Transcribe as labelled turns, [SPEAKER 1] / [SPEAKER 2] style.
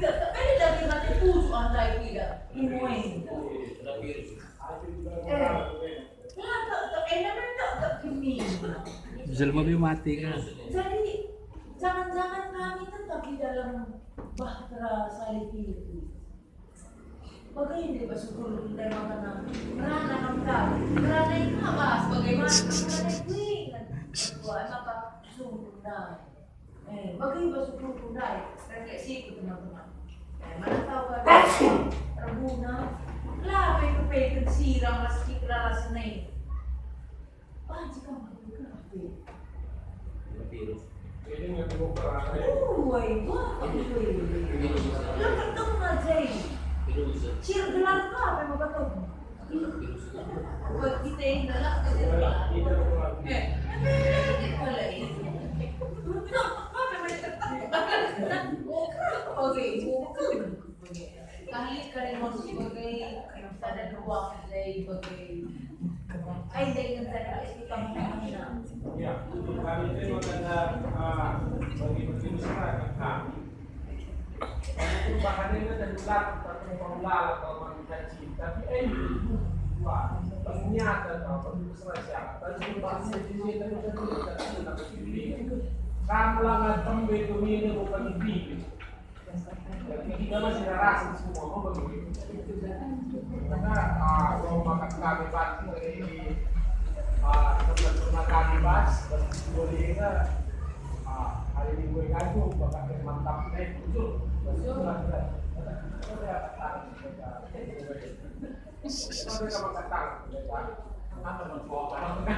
[SPEAKER 1] pwede lagi natin puso ang tayo pila. Imuin. Naman tak kami.
[SPEAKER 2] Bisa lebih mati kan?
[SPEAKER 1] Jadi jangan-jangan kami tetap di dalam bahtera salib itu. Bagaimana bersyukur kita makanan merana kami, merana itu apa? Bagaimana merana itu buat apa sungguh dah. Bagaimana bersyukur dah? Refleksi itu teman-teman. Mana tahu kan? Rebuna, lah pekan sirang masih keras nih. Jika mahu kafe.
[SPEAKER 3] Ini nggak perlu perang.
[SPEAKER 1] Woi, wah, lo ketemu aja ini. Cir gelar apa yang mau ketemu? Buat kita yang galak kita gelar. Boleh. Apa yang oke, kali kalian mau sebagai ada ruang dari sebagai ay dengan saya itu kamu
[SPEAKER 3] Ya, kami itu maganda bagi masyarakat kami. Perubahannya itu dari ulat atau pemulala atau manusia tapi dua ternyata atau masyarakat tadi bahasnya di sini dan kamu langat tembe itu ini bukan di jadi kita masih rasa semua mau begitu karena kalau makan kami pasti dari tempat kami pas dan bolehnya hari minggu itu bakal mantap naik betul sudah kita makan